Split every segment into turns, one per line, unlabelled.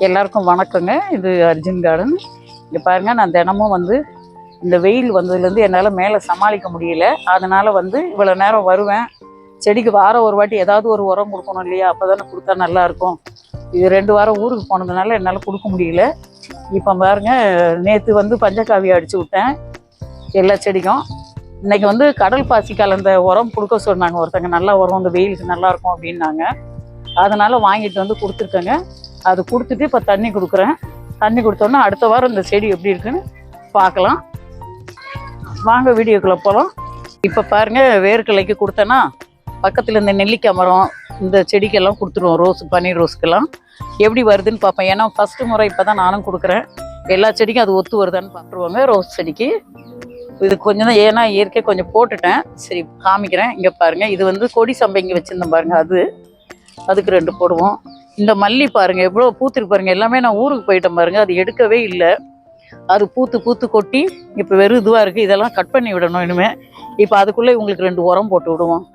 எல்லாருக்கும் வணக்கங்க. இது அர்ஜுன் கார்டன். இங்கே பாருங்கள், நான் தினமும் வந்து இந்த வெயில் வந்ததுலேருந்து என்னால் மேலே சமாளிக்க முடியல. அதனால் வந்து இவ்வளோ நேரம் வருவேன். செடிக்கு வாரம் ஒரு வாட்டி ஏதாவது ஒரு உரம் கொடுக்கணும் இல்லையா? அப்போ தானே கொடுத்தா நல்லாயிருக்கும். இது 2 வாரம் ஊருக்கு போனதுனால என்னால் கொடுக்க முடியல. இப்போ பாருங்கள், நேற்று வந்து பஞ்சகாவியை அடித்து விட்டேன் எல்லா செடிக்கும். இன்றைக்கி வந்து கடல் பாசி கலந்த உரம் கொடுக்க சொன்னாங்க ஒருத்தங்க. நல்லா உரம் இந்த வெயிலுக்கு நல்லாயிருக்கும் அப்படின்னாங்க. அதனால் வாங்கிட்டு வந்து கொடுத்துருக்கேங்க. அது கொடுத்துட்டு இப்போ தண்ணி கொடுக்குறேன். தண்ணி கொடுத்தோன்னா அடுத்த வாரம் இந்த செடி எப்படி இருக்குன்னு பார்க்கலாம். வாங்க வீடியோக்குள்ளே போகலாம். இப்போ பாருங்கள், வேர்க்கலைக்கு கொடுத்தேன்னா பக்கத்தில் இந்த நெல்லிக்காய் மரம் இந்த செடிக்கெல்லாம் கொடுத்துருவோம். ரோஸ், பன்னீர் ரோஸுக்கெல்லாம் எப்படி வருதுன்னு பார்ப்பேன். ஏன்னா ஃபஸ்ட்டு முறை இப்போ தான் நானும் கொடுக்குறேன். எல்லா செடிக்கும் அது ஒத்து வருதான்னு பார்த்துருவாங்க. ரோஸ் செடிக்கு இது கொஞ்சம் தான், ஏன்னா இயற்கை கொஞ்சம் போட்டுட்டேன். சரி காமிக்கிறேன். இங்கே பாருங்கள், இது வந்து கொடி சம்பங்கி வச்சுருந்தேன் பாருங்கள். அதுக்கு 2 போடுவோம். இந்த மல்லி பாருங்கள் எவ்வளோ பூத்துருக்கு பாருங்கள். எல்லாமே நான் ஊருக்கு போயிட்டேன் பாருங்கள், அது எடுக்கவே இல்லை. அது பூத்து கொட்டி இப்போ வெறும் இதுவாக இருக்குது. இதெல்லாம் கட் பண்ணி விடணும் இனிமேல். இப்போ அதுக்குள்ளே உங்களுக்கு 2 உரம் போட்டு விடுவோம்.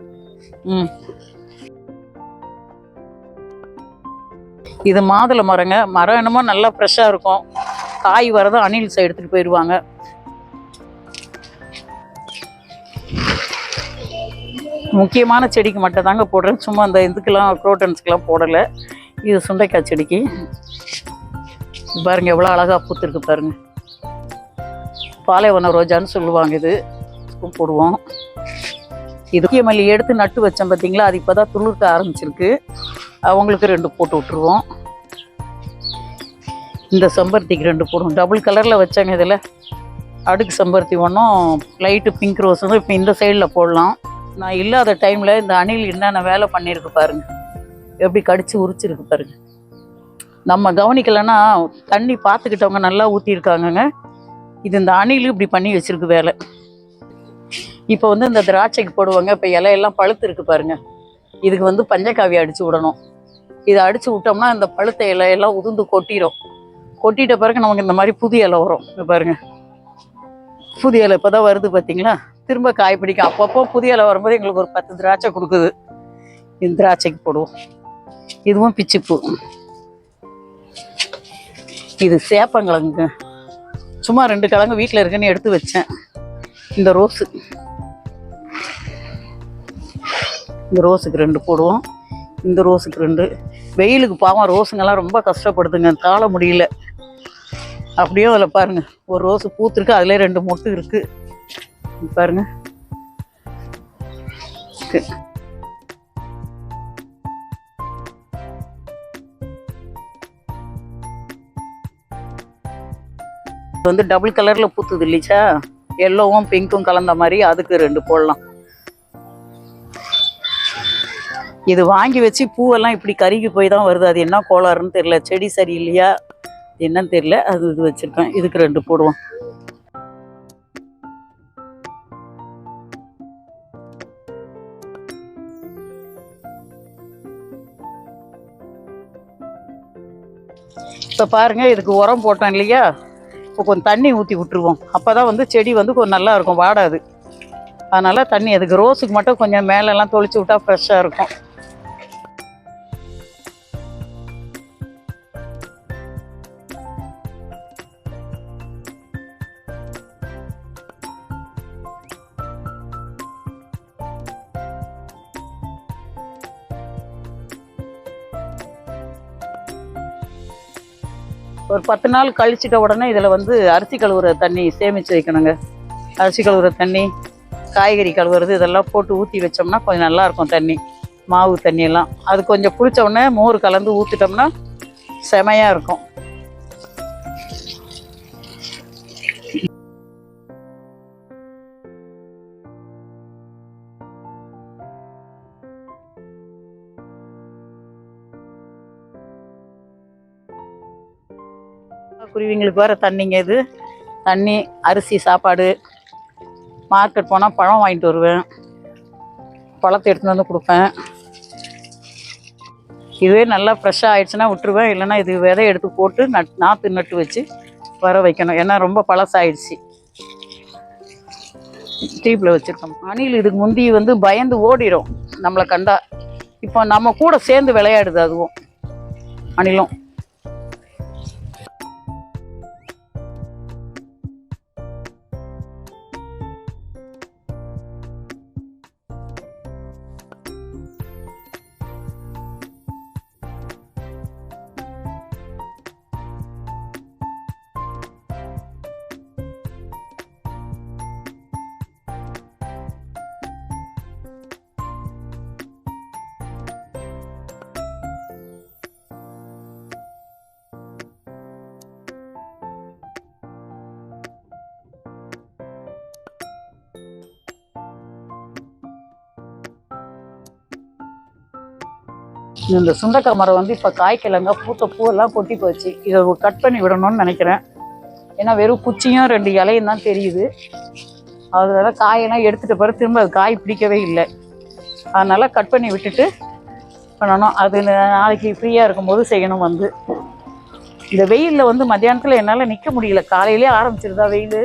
இது மாதுளை மரங்க. மரம் என்னமோ நல்லா ஃப்ரெஷ்ஷாக இருக்கும். காய் வரதை அணில்ஸ் எடுத்துகிட்டு போயிடுவாங்க. முக்கியமான செடிக்கு மட்டும் தாங்க போடுறேன். சும்மா அந்த இதுக்கெல்லாம் குரோட்டன்ஸுக்கெல்லாம் போடலை. இது சுண்டைக்காய் செடிக்கு பாருங்கள் எவ்வளோ அழகாக பூத்துருக்கு பாருங்கள். பாலைவன ரோஜான்னு சொல்லுவாங்க. இது போடுவோம். இது மல்லி எடுத்து நட்டு வச்சேன் பார்த்தீங்களா, அது இப்போ தான் துளிர்க்க ஆரம்பிச்சிருக்கு. அவங்களுக்கு 2 போட்டு விட்டுருவோம். இந்த செம்பருத்திக்கு 2 போடுவோம். டபுள் கலரில் வச்சாங்க. இதில் அடுக்கு செம்பருத்தி ஒன்றும் லைட்டு பிங்க் ரோஸ் வந்து இப்போ இந்த சைடில் போடலாம். நான் இல்லாத டைமில் இந்த அணில் என்னென்ன வேலை பண்ணியிருக்கு பாருங்கள். எப்படி கடிச்சு உரிச்சிருக்கு பாருங்க. நம்ம கவனிக்கலைன்னா தண்ணி பார்த்துக்கிட்டவங்க நல்லா ஊற்றிருக்காங்கங்க. இது இந்த அணில் இப்படி பண்ணி வச்சிருக்கு வேலை. இப்போ வந்து இந்த திராட்சைக்கு போடுவாங்க. இப்போ இலையெல்லாம் பழுத்து இருக்கு பாருங்க. இதுக்கு வந்து பஞ்சகாவியை அடித்து விடணும். இதை அடித்து விட்டோம்னா இந்த பழுத்த இலையெல்லாம் உதிர்ந்து கொட்டிடும். கொட்டிட்ட பிறகு நமக்கு இந்த மாதிரி புது இலை வரும். பாருங்க, புது இலை இப்போ தான் வருது பார்த்தீங்களா. திரும்ப காய் பிடிக்கும். அப்பப்போ புது இலை வரும்போது எங்களுக்கு ஒரு 10 திராட்சை கொடுக்குது. இந்த திராட்சைக்கு போடுவோம். இதுவும் பிச்சிப்பூ. இது சேப்பங்கிழங்கு. சும்மா 2 கிழங்கு வீட்டில் இருக்குன்னு எடுத்து வச்சேன். இந்த ரோஸுக்கு 2 போடுவோம். இந்த ரோஸுக்கு 2. வெயிலுக்கு பாவம் ரோஸுங்கெல்லாம் ரொம்ப கஷ்டப்படுதுங்க, தாழ முடியல. அப்படியே அதில் பாருங்க, ஒரு ரோஸு பூத்துருக்கு. அதில் 2 மொட்டு இருக்கு பாருங்க. வந்து டபுள் கலரில் பூத்துது இல்லைச்சா, எல்லோவும் பிங்க்கும் கலந்த மாதிரி. அதுக்கு 2 போடலாம். இது வாங்கி வச்சு பூவெல்லாம் இப்படி கருகி போய் தான் வருது. அது என்ன கோளாறுன்னு தெரியல. செடி சரியில்லையா என்னன்னு தெரியல. அது இது வச்சுருக்கேன். இதுக்கு 2 போடுவோம். இப்போ பாருங்கள், இதுக்கு உரம் போட்டோம் இல்லையா. இப்போ கொஞ்சம் தண்ணி ஊற்றி விட்டுருவோம். அப்போ தான் வந்து செடி வந்து கொஞ்சம் நல்லா இருக்கும், வாடாது. அதனால் தண்ணி அதுக்கு ரோஸுக்கு மட்டும் கொஞ்சம் மேலெல்லாம் தொளிச்சு விட்டா ஃப்ரெஷ்ஷாக இருக்கும். ஒரு 10 நாள் கழிச்சிட்ட உடனே இதில் வந்து அரிசி கழுவுற தண்ணி சேமித்து வைக்கணுங்க. அரிசி கழுவுற தண்ணி, காய்கறி கழுவுறது இதெல்லாம் போட்டு ஊற்றி வச்சோம்னா கொஞ்சம் நல்லாயிருக்கும். தண்ணி, மாவு தண்ணியெல்லாம் அது கொஞ்சம் புளிச்ச உடனே மோர் கலந்து ஊற்றிட்டோம்னா செமையாக இருக்கும். குருவிங்களுக்கு வேறு தண்ணிங்க. இது தண்ணி, அரிசி, சாப்பாடு. மார்க்கெட் போனால் பழம் வாங்கிட்டு வருவேன். பழத்தை எடுத்துகிட்டு வந்து கொடுப்பேன். இதுவே நல்லா ஃப்ரெஷ்ஷாக ஆயிடுச்சுன்னா விட்டுருவேன். இல்லைன்னா இது விதை எடுத்து போட்டு நாற்று நட்டு வச்சு வர வைக்கணும். ஏன்னா ரொம்ப பழசாயிடுச்சு. டீப்பில் வச்சுருக்கோம். அணில் இதுக்கு முந்தி வந்து பயந்து ஓடிடும் நம்மளை கண்டா. இப்போ நம்ம கூட சேர்ந்து விளையாடுது அதுவும், அணிலும். இந்த சுண்டக்காய் மரம் வந்து இப்போ காய்க்கிழங்க பூத்த பூவெல்லாம் கொட்டி போச்சு. இதை கட் பண்ணி விடணும்னு நினைக்கிறேன். ஏன்னா வெறும் குச்சியும் 2 இலையும் தான் தெரியுது. அதனால காயெல்லாம் எடுத்துகிட்ட பிறகு திரும்ப அது காய் பிடிக்கவே இல்லை. அதனால் கட் பண்ணி விட்டுட்டு பண்ணணும். அது நாளைக்கு ஃப்ரீயாக இருக்கும்போது செய்யணும். வந்து இந்த வெயிலில் வந்து மத்தியானத்தில் என்னால் நிற்க முடியல. காலையிலே ஆரம்பிச்சிருதா வெயில்.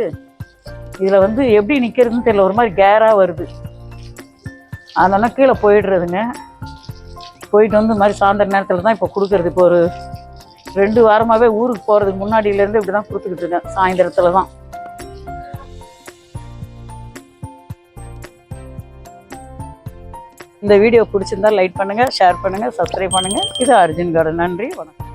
இதில் வந்து எப்படி நிற்கிறதுன்னு தெரியல, ஒரு மாதிரி கேராக வருது. அதனால கீழே போயிடுறதுங்க. போயிட்டு வந்து இந்த மாதிரி சாயந்தர நேரத்தில் தான் இப்போ கொடுக்குறது. இப்போ ஒரு 2 வாரமாகவே ஊருக்கு போகிறதுக்கு முன்னாடியிலேருந்து இப்படி தான் கொடுத்துக்கிட்டு இருக்கேன். சாயந்தரத்தில் தான். இந்த வீடியோ பிடிச்சிருந்தா லைக் பண்ணுங்கள், ஷேர் பண்ணுங்கள், சப்ஸ்கிரைப் பண்ணுங்கள். இது அர்ஜுன் கார்டன். நன்றி, வணக்கம்.